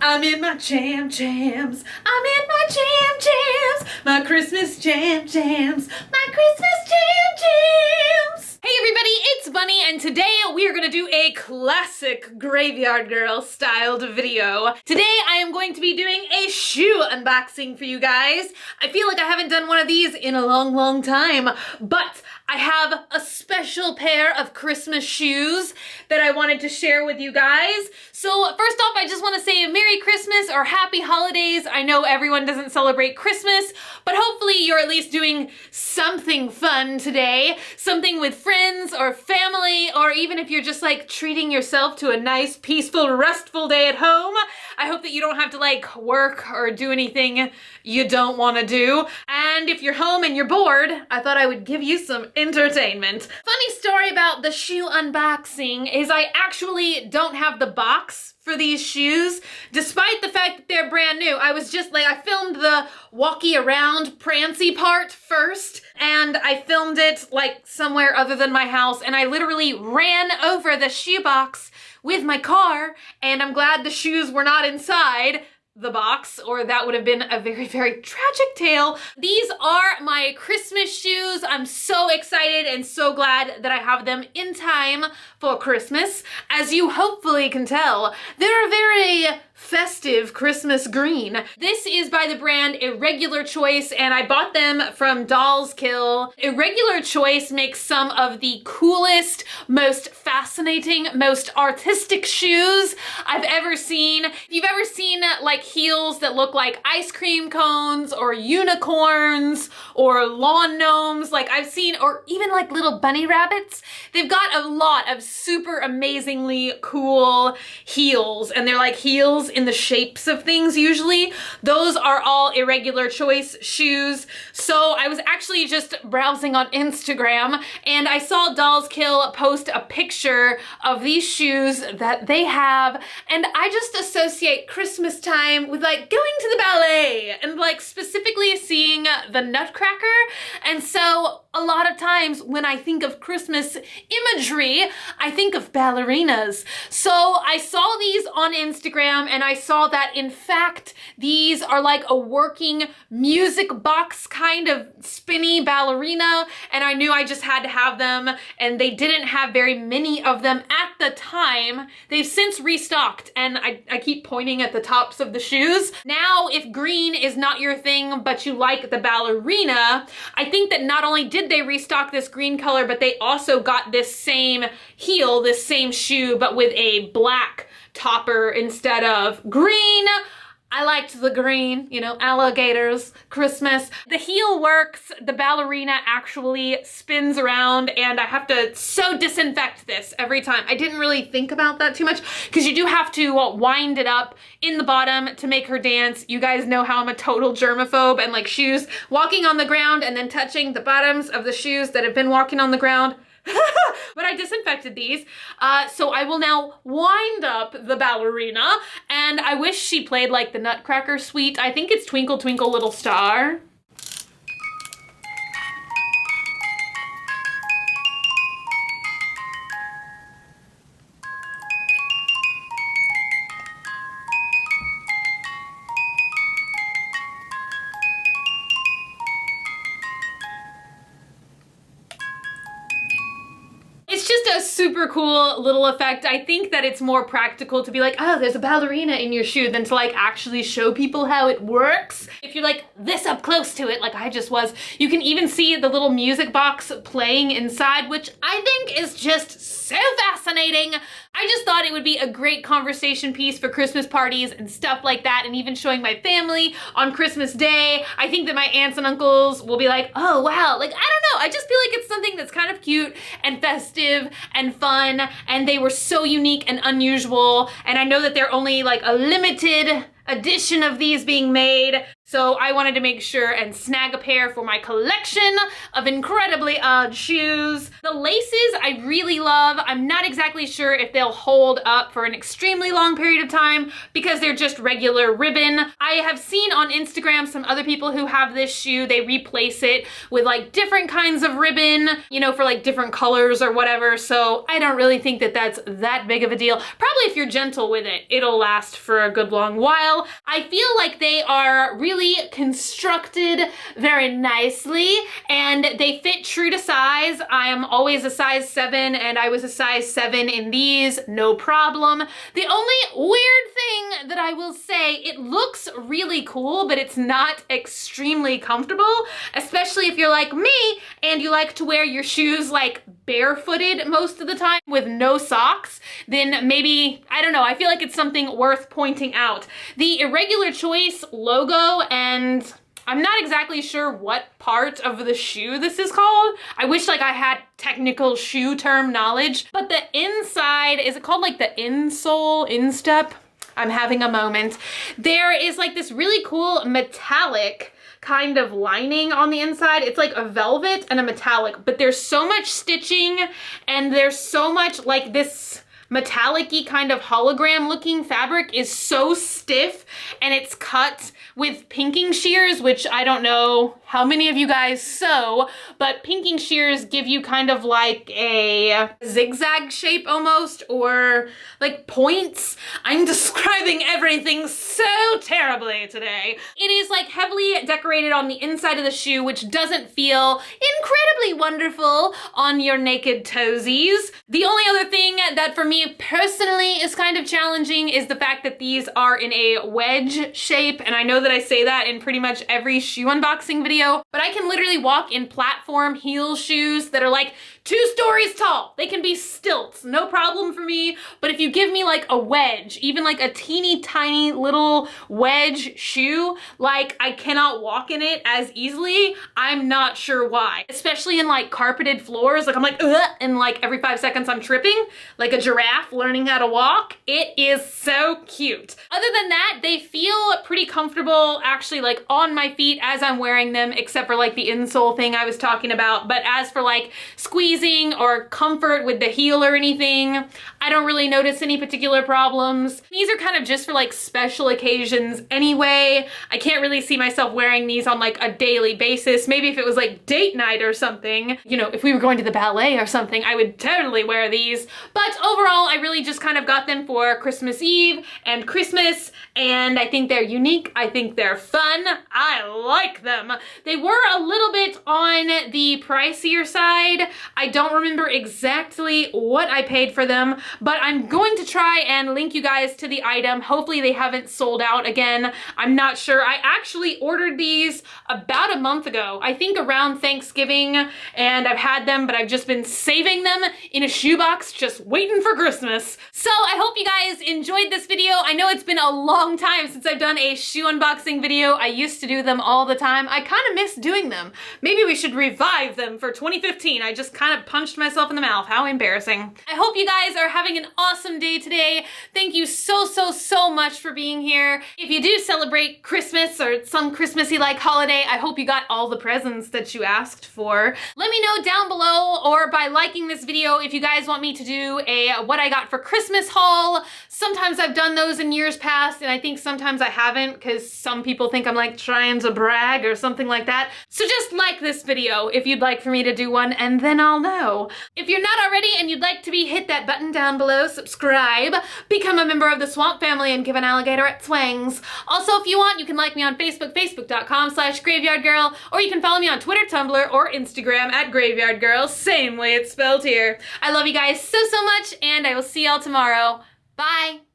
I'm in my jam jams. I'm in my jam jams. My Christmas jam jams. My Christmas jam jams. Hey everybody, it's Bunny, and today we are gonna do a classic Graveyard Girl styled video. Today I am going to be doing a shoe unboxing for you guys. I feel like I haven't done one of these in a long time, but I have a special pair of Christmas shoes that I wanted to share with you guys. So first off, I just want to say Merry Christmas or Happy Holidays. I know everyone doesn't celebrate Christmas, but hopefully you're at least doing something fun today. Something with friends or family, or even if you're just like treating yourself to a nice, peaceful, restful day at home. I hope that you don't have to like work or do anything you don't want to do. And if you're home and you're bored, I thought I would give you some entertainment. Funny story about the shoe unboxing is I actually don't have the box for these shoes, despite the fact that they're brand new. I was just like, I filmed the walkie around prancy part first, and I filmed it like somewhere other than my house, and I literally ran over the shoe box with my car, and I'm glad the shoes were not inside the box, or that would have been a very tragic tale. These are my Christmas shoes. I'm so excited and so glad that I have them in time for Christmas. As you hopefully can tell, they're a very festive Christmas green. This is by the brand Irregular Choice, and I bought them from Dolls Kill. Irregular Choice makes some of the coolest, most fascinating, most artistic shoes I've ever seen. If you've ever seen like heels that look like ice cream cones or unicorns or lawn gnomes like I've seen, or even like little bunny rabbits, they've got a lot of super amazingly cool heels, and they're like heels in the shapes of things usually. Those are all Irregular Choice shoes. So I was actually just browsing on Instagram and I saw Dolls Kill post a picture of these shoes that they have, and I just associate Christmas time with like going to the ballet and like specifically seeing the Nutcracker. And so a lot of times when I think of Christmas imagery, I think of ballerinas. So I saw these on Instagram and I saw that in fact these are like a working music box kind of spinny ballerina, and I knew I just had to have them, and they didn't have very many of them at the time. They've since restocked, and I keep pointing at the tops of the shoes. Now, if green is not your thing, but you like the ballerina, I think that not only did they restock this green color, but they also got this same heel, this same shoe, but with a black topper instead of green. I liked the green, you know, alligators, Christmas. The heel works, the ballerina actually spins around, and I have to so disinfect this every time. I didn't really think about that too much because you do have to wind it up in the bottom to make her dance. You guys know how I'm a total germaphobe, and like shoes walking on the ground and then touching the bottoms of the shoes that have been walking on the ground. But I disinfected these, so I will now wind up the ballerina, and I wish she played like the Nutcracker Suite. I think it's Twinkle Twinkle Little Star. It's just a super cool little effect. I think that it's more practical to be like, oh, there's a ballerina in your shoe, than to like actually show people how it works. If you're like this up close to it, like I just was, you can even see the little music box playing inside, which I think is just so fascinating. I just thought it would be a great conversation piece for Christmas parties and stuff like that, and even showing my family on Christmas Day. I think that my aunts and uncles will be like, oh wow, like I don't know, I just feel like it's something that's kind of cute and festive and fun, and they were so unique and unusual, and I know that they're only like a limited edition of these being made. So I wanted to make sure and snag a pair for my collection of incredibly odd shoes. The laces I really love. I'm not exactly sure if they'll hold up for an extremely long period of time because they're just regular ribbon. I have seen on Instagram some other people who have this shoe. They replace it with like different kinds of ribbon, you know, for like different colors or whatever. So I don't really think that that's that big of a deal. Probably if you're gentle with it, it'll last for a good long while. I feel like they are really constructed very nicely and they fit true to size. I am always a size 7 and I was a size 7 in these, no problem. The only weird thing that I will say, it looks really cool, but it's not extremely comfortable, especially if you're like me and you like to wear your shoes like barefooted most of the time with no socks, then maybe, I don't know, I feel like it's something worth pointing out. The Irregular Choice logo, and I'm not exactly sure what part of the shoe this is called. I wish like I had technical shoe term knowledge, but the inside, is it called like the insole, instep? I'm having a moment. There is like this really cool metallic kind of lining on the inside. It's like a velvet and a metallic, but there's so much stitching and there's so much like this metallic-y kind of hologram looking fabric is so stiff and it's cut with pinking shears, which I don't know how many of you guys sew, but pinking shears give you kind of like a zigzag shape almost, or like points. I'm describing everything so terribly today. It is like heavily decorated on the inside of the shoe, which doesn't feel incredibly wonderful on your naked toesies. The only other thing that for me personally is kind of challenging is the fact that these are in a wedge shape, and I know that I say that in pretty much every shoe unboxing video, but I can literally walk in platform heel shoes that are like 2 stories tall. They can be stilts, no problem for me, but if you give me like a wedge, even like a teeny tiny little wedge shoe, like I cannot walk in it as easily. I'm not sure why, especially in like carpeted floors. Like I'm like, ugh, and like every 5 seconds I'm tripping like a giraffe learning how to walk. It is so cute. Other than that, they feel pretty comfortable actually like on my feet as I'm wearing them, except for like the insole thing I was talking about. But as for like squeezing or comfort with the heel or anything, I don't really notice any particular problems. These are kind of just for like special occasions anyway. I can't really see myself wearing these on like a daily basis. Maybe if it was like date night or something, you know, if we were going to the ballet or something, I would totally wear these. But overall, I really just kind of got them for Christmas Eve and Christmas, and I think they're unique. I think they're fun. I like them. They were a little bit on the pricier side. I don't remember exactly what I paid for them, but I'm going to try and link you guys to the item. Hopefully they haven't sold out again. I'm not sure. I actually ordered these about a month ago, I think around Thanksgiving, and I've had them, but I've just been saving them in a shoebox, just waiting for Christmas. So I hope you guys enjoyed this video. I know it's been a long time since I've done a shoe unboxing video. I used to do them all the time. I kind of miss doing them. Maybe we should revive them for 2015. I just kind of punched myself in the mouth. How embarrassing. I hope you guys are having an awesome day today. Thank you so much for being here. If you do celebrate Christmas or some Christmassy like holiday, I hope you got all the presents that you asked for. Let me know down below or by liking this video if you guys want me to do a what I got for Christmas haul. Sometimes I've done those in years past, and I think sometimes I haven't because some people think I'm like trying to brag or something like that. So just like this video if you'd like for me to do one, and then I'll know. If you're not already and you'd like to be, hit that button down below, subscribe, become a member of the Swamp Family, and give an alligator its wings. Also, if you want, you can like me on Facebook, facebook.com/graveyardgirl, or you can follow me on Twitter, Tumblr, or Instagram at graveyardgirl, same way it's spelled here. I love you guys so much, and I will see y'all tomorrow. Bye!